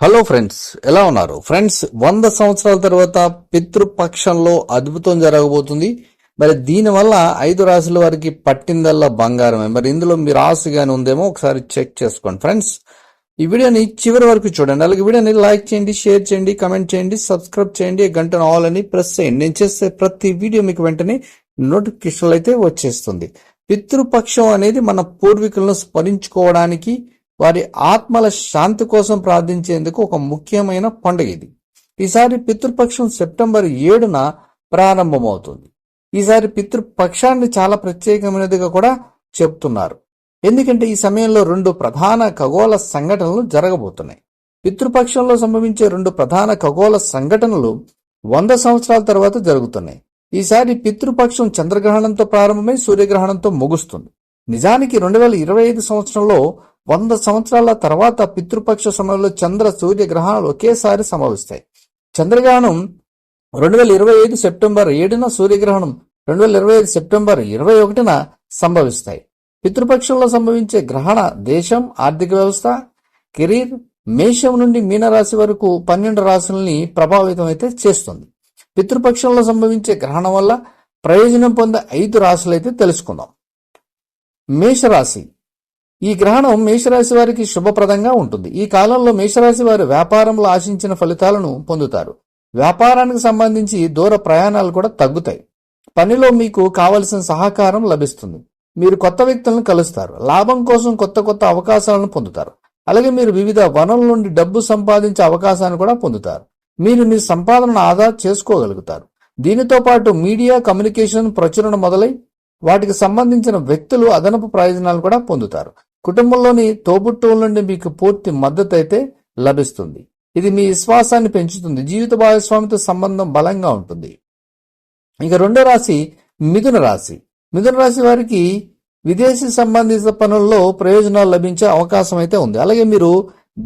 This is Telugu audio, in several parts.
హలో ఫ్రెండ్స్, ఎలా ఉన్నారు ఫ్రెండ్స్? 100 సంవత్సరాల తర్వాత పితృపక్షంలో అద్భుతం జరగబోతుంది. మరి దీనివల్ల 5 రాశుల వారికి పట్టిందల్లా బంగారమే. మరి ఇందులో మీ రాశి గాని ఉందేమో ఒకసారి చెక్ చేసుకోండి ఫ్రెండ్స్. ఈ వీడియోని చివరి వరకు చూడండి. అలాగే వీడియోని లైక్ చేయండి, షేర్ చేయండి, కమెంట్ చేయండి, సబ్స్క్రైబ్ చేయండి, గంటను ఆల్ అని ప్రెస్ చేయండి. నేను చేసే ప్రతి వీడియో మీకు వెంటనే నోటిఫికేషన్లు అయితే వచ్చేస్తుంది. పితృపక్షం అనేది మన పూర్వీకులను స్మరించుకోవడానికి, వారి ఆత్మల శాంతి కోసం ప్రార్థించేందుకు ఒక ముఖ్యమైన పండుగ ఇది. ఈసారి పితృపక్షం సెప్టెంబర్ 7న ప్రారంభమవుతుంది. ఈసారి పితృపక్షాన్ని చాలా ప్రత్యేకమైనదిగా కూడా చెప్తున్నారు. ఎందుకంటే ఈ సమయంలో 2 ప్రధాన ఖగోళ సంఘటనలు జరగబోతున్నాయి. పితృపక్షంలో సంభవించే 2 ప్రధాన ఖగోళ సంఘటనలు 100 సంవత్సరాల తర్వాత జరుగుతున్నాయి. ఈసారి పితృపక్షం చంద్రగ్రహణంతో ప్రారంభమై సూర్యగ్రహణంతో ముగుస్తుంది. నిజానికి 2025 సంవత్సరంలో 100 సంవత్సరాల తర్వాత పితృపక్ష సమయంలో చంద్ర సూర్య గ్రహణాలు ఒకేసారి సంభవిస్తాయి. చంద్రగ్రహణం 2025 సెప్టెంబర్ 7న, సూర్యగ్రహణం 2025 సెప్టెంబర్ 21న సంభవిస్తాయి. పితృపక్షంలో సంభవించే గ్రహణ దేశం, ఆర్థిక వ్యవస్థ, కెరీర్, మేషం నుండి మీనరాశి వరకు 12 రాశుల్ని ప్రభావితం అయితే చేస్తుంది. పితృపక్షంలో సంభవించే గ్రహణం వల్ల ప్రయోజనం పొందే 5 రాశులైతే తెలుసుకుందాం. మేషరాశి. ఈ గ్రహణం మేషరాశి వారికి శుభప్రదంగా ఉంటుంది. ఈ కాలంలో మేషరాశి వారు వ్యాపారంలో ఆశించిన ఫలితాలను పొందుతారు. వ్యాపారానికి సంబంధించి దూర ప్రయాణాలు కూడా తగ్గుతాయి. పనిలో మీకు కావలసిన సహకారం లభిస్తుంది. మీరు కొత్త వ్యక్తులను కలుస్తారు. లాభం కోసం కొత్త కొత్త అవకాశాలను పొందుతారు. అలాగే మీరు వివిధ వనరుల నుండి డబ్బు సంపాదించే అవకాశాన్ని కూడా పొందుతారు. మీరు మీ సంపాదనను ఆదా చేసుకోగలుగుతారు. దీనితో పాటు మీడియా, కమ్యూనికేషన్, ప్రచురణ మొదలై వాటికి సంబంధించిన వ్యక్తులు అదనపు ప్రయోజనాలు కూడా పొందుతారు. కుటుంబంలోని తోబుట్టువుల నుండి మీకు పూర్తి మద్దతు అయితే లభిస్తుంది. ఇది మీ విశ్వాసాన్ని పెంచుతుంది. జీవిత భాగస్వామితో సంబంధం బలంగా ఉంటుంది. ఇక 2వ రాశి మిథున రాశి. మిథున రాశి వారికి విదేశీ సంబంధిత పనుల్లో ప్రయోజనాలు లభించే అవకాశం అయితే ఉంది. అలాగే మీరు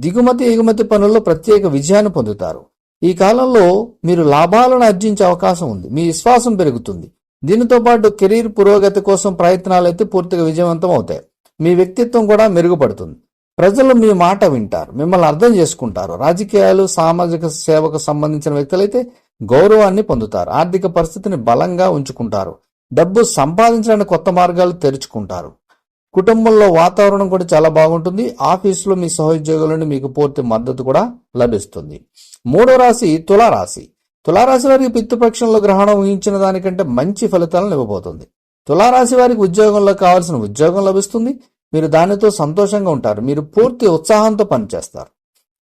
దిగుమతి, ఎగుమతి పనుల్లో ప్రత్యేక విజయాన్ని పొందుతారు. ఈ కాలంలో మీరు లాభాలను ఆర్జించే అవకాశం ఉంది. మీ విశ్వాసం పెరుగుతుంది. దీనితో పాటు కెరీర్ పురోగతి కోసం ప్రయత్నాలు అయితే పూర్తిగా విజయవంతం అవుతాయి. మీ వ్యక్తిత్వం కూడా మెరుగుపడుతుంది. ప్రజలు మీ మాట వింటారు, మిమ్మల్ని అర్థం చేసుకుంటారు. రాజకీయాలు, సామాజిక సేవకు సంబంధించిన వ్యక్తులైతే గౌరవాన్ని పొందుతారు. ఆర్థిక పరిస్థితిని బలంగా ఉంచుకుంటారు. డబ్బు సంపాదించడానికి కొత్త మార్గాలు తెరుచుకుంటారు. కుటుంబంలో వాతావరణం కూడా చాలా బాగుంటుంది. ఆఫీసులో మీ సహోద్యోగుల నుండి మీకు పూర్తి మద్దతు కూడా లభిస్తుంది. 3వ రాశి తులారాశి. తులారాశి వారికి పితృపక్షంలో గ్రహణం ఊహించిన దానికంటే మంచి ఫలితాలను ఇవ్వబోతుంది. తులారాశి వారికి ఉద్యోగంలో కావాల్సిన ఉద్యోగం లభిస్తుంది. మీరు దానితో సంతోషంగా ఉంటారు. మీరు పూర్తి ఉత్సాహంతో పనిచేస్తారు.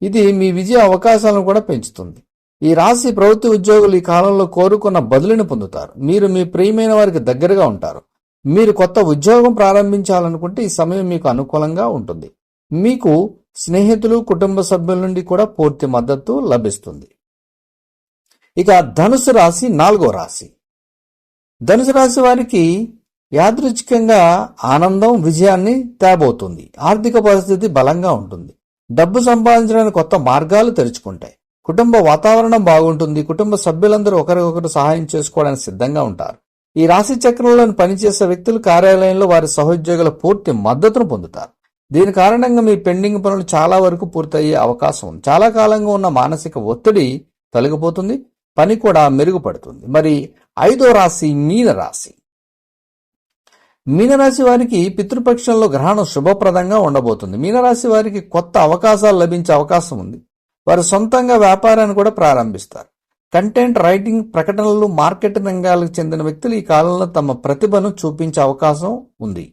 ఇది మీ విజయ అవకాశాలను కూడా పెంచుతుంది. ఈ రాశి ప్రభుత్వ ఉద్యోగులు ఈ కాలంలో కోరుకున్న బదిలీని పొందుతారు. మీరు మీ ప్రియమైన వారికి దగ్గరగా ఉంటారు. మీరు కొత్త ఉద్యోగం ప్రారంభించాలనుకుంటే ఈ సమయం మీకు అనుకూలంగా ఉంటుంది. మీకు స్నేహితులు, కుటుంబ సభ్యుల నుండి కూడా పూర్తి మద్దతు లభిస్తుంది. ఇక ధనుసు రాశి 4వ రాశి. ధనుసు రాశి వారికి యాదృచ్ఛికంగా ఆనందం, విజయాన్ని తేబోతుంది. ఆర్థిక పరిస్థితి బలంగా ఉంటుంది. డబ్బు సంపాదించడానికి కొత్త మార్గాలు తెరుచుకుంటాయి. కుటుంబ వాతావరణం బాగుంటుంది. కుటుంబ సభ్యులందరూ ఒకరికొకరు సహాయం చేసుకోవడానికి సిద్ధంగా ఉంటారు. ఈ రాశి చక్రంలో పనిచేసే వ్యక్తులు కార్యాలయంలో వారి సహోద్యోగుల పూర్తి మద్దతును పొందుతారు. దీని కారణంగా మీ పెండింగ్ పనులు చాలా వరకు పూర్తయ్యే అవకాశం ఉంది. చాలా కాలంగా ఉన్న మానసిక ఒత్తిడి తొలగిపోతుంది. పని కూడా మెరుగుపడుతుంది. మరి 5వ రాశి మీనరాశి. మీనరాశి వారికి పితృపక్షంలో గ్రహణం శుభప్రదంగా ఉండబోతుంది. మీనరాశి వారికి కొత్త అవకాశాలు లభించే అవకాశం ఉంది. వారు సొంతంగా వ్యాపారాన్ని కూడా ప్రారంభిస్తారు. కంటెంట్ రైటింగ్, ప్రకటనలు, మార్కెటింగ్ రంగాలకు చెందిన వ్యక్తులు ఈ కాలంలో తమ ప్రతిభను చూపించే అవకాశం ఉంది.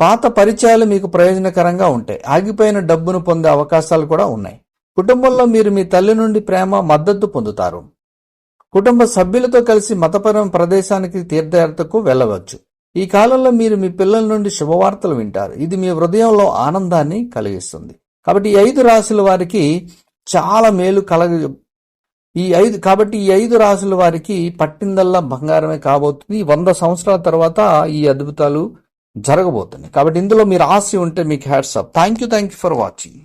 పాత పరిచయాలు మీకు ప్రయోజనకరంగా ఉంటాయి. ఆగిపోయిన డబ్బును పొందే అవకాశాలు కూడా ఉన్నాయి. కుటుంబంలో మీరు మీ తల్లి నుండి ప్రేమ, మద్దతు పొందుతారు. కుటుంబ సభ్యులతో కలిసి మతపరమైన ప్రదేశానికి, తీర్థయాత్రకు వెళ్ళవచ్చు. ఈ కాలంలో మీరు మీ పిల్లల నుండి శుభవార్తలు వింటారు. ఇది మీ హృదయంలో ఆనందాన్ని కలిగిస్తుంది. కాబట్టి ఈ 5 రాశుల వారికి చాలా మేలు కాబట్టి ఈ 5 రాశుల వారికి పట్టిందల్లా బంగారమే కాబోతుంది. 100 సంవత్సరాల తర్వాత ఈ అద్భుతాలు జరగబోతున్నాయి. కాబట్టి ఇందులో మీరు ఆశ ఉంటే మీకు hats off. Thank you for watching.